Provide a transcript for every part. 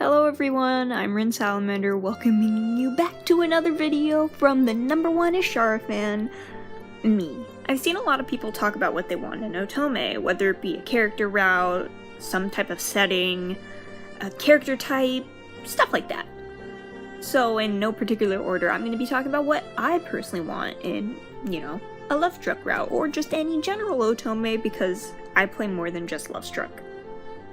Hello everyone, I'm Rin Salamander, welcoming you back to another video from the #1 Ishara fan, me. I've seen a lot of people talk about what they want in Otome, whether it be a character route, some type of setting, a character type, stuff like that. So in no particular order, I'm going to be talking about what I personally want in, a Lovestruck route, or just any general Otome, because I play more than just Lovestruck.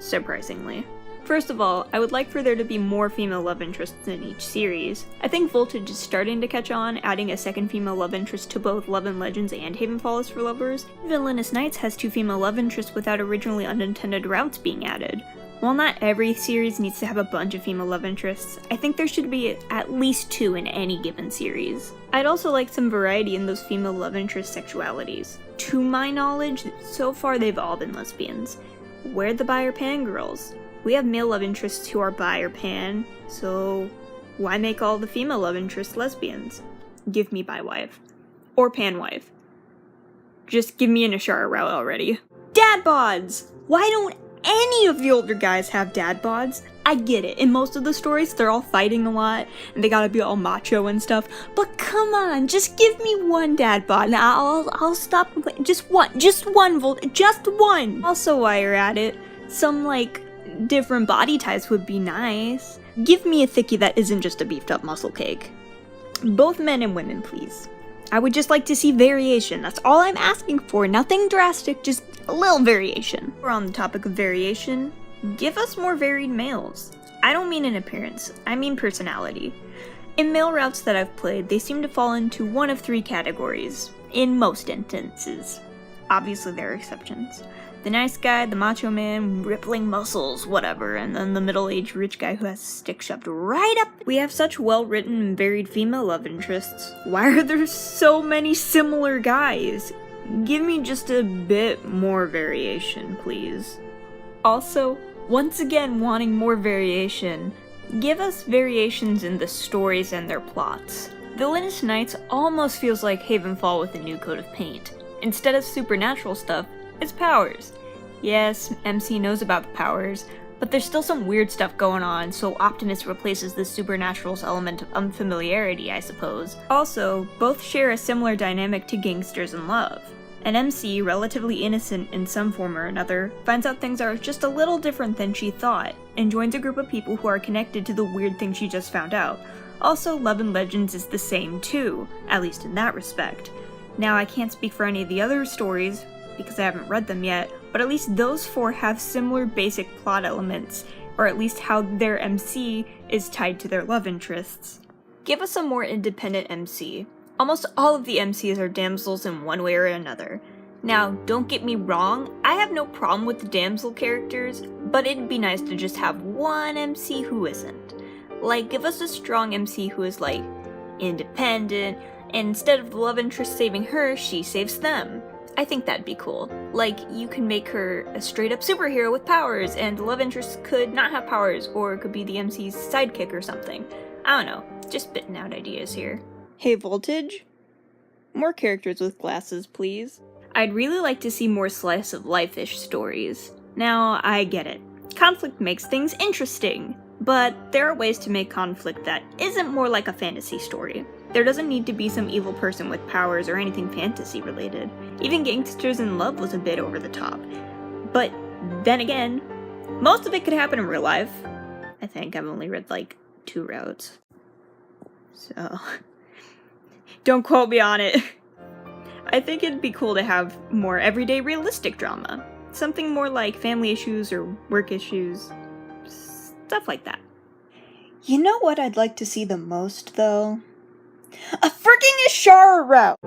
Surprisingly. First of all, I would like for there to be more female love interests in each series. I think Voltage is starting to catch on, adding a second female love interest to both Love and Legends and Havenfall is for Lovers. Villainous Knights has 2 female love interests without originally unintended routes being added. While not every series needs to have a bunch of female love interests, I think there should be at least 2 in any given series. I'd also like some variety in those female love interest sexualities. To my knowledge, so far they've all been lesbians. Where the bi or pan girls? We have male love interests who are bi or pan, so why make all the female love interests lesbians? Give me bi wife. Or pan wife. Just give me an Ishara route already. Dad bods! Why don't any of the older guys have dad bods? I get it, in most of the stories they're all fighting a lot, and they gotta be all macho and stuff, but come on, just give me one dad bod, and I'll stop complaining. Just one, just one! Also, while you're at it, some, different body types would be nice. Give me a thickie that isn't just a beefed up muscle cake. Both men and women, please. I would just like to see variation, that's all I'm asking for, nothing drastic, just a little variation. We're on the topic of variation. Give us more varied males. I don't mean in appearance, I mean personality. In male routes that I've played, they seem to fall into one of 3 categories, in most instances. Obviously there are exceptions. The nice guy, the macho man, rippling muscles, whatever, and then the middle-aged rich guy who has a stick shoved right up. We have such well-written and varied female love interests. Why are there so many similar guys? Give me just a bit more variation, please. Also, once again wanting more variation, give us variations in the stories and their plots. Villainous Knights almost feels like Havenfall with a new coat of paint. Instead of supernatural stuff, it's powers. Yes, MC knows about the powers, but there's still some weird stuff going on, so Optimus replaces the supernatural's element of unfamiliarity, I suppose. Also, both share a similar dynamic to Gangsters in Love. An MC, relatively innocent in some form or another, finds out things are just a little different than she thought, and joins a group of people who are connected to the weird thing she just found out. Also, Love and Legends is the same too, at least in that respect. Now, I can't speak for any of the other stories, because I haven't read them yet, but at least those 4 have similar basic plot elements, or at least how their MC is tied to their love interests. Give us a more independent MC. Almost all of the MCs are damsels in one way or another. Now, don't get me wrong, I have no problem with the damsel characters, but it'd be nice to just have one MC who isn't. Give us a strong MC who is, independent, and instead of the love interest saving her, she saves them. I think that'd be cool. You can make her a straight-up superhero with powers, and the love interest could not have powers, or it could be the MC's sidekick or something. I don't know, just spitting out ideas here. Hey Voltage? More characters with glasses, please. I'd really like to see more slice-of-life-ish stories. Now, I get it. Conflict makes things interesting, but there are ways to make conflict that isn't more like a fantasy story. There doesn't need to be some evil person with powers or anything fantasy related. Even Gangsters in Love was a bit over the top. But then again, most of it could happen in real life. I think I've only read 2 routes. So, don't quote me on it. I think it'd be cool to have more everyday realistic drama. Something more like family issues or work issues. Stuff like that. You know what I'd like to see the most though? A freaking Ishara route!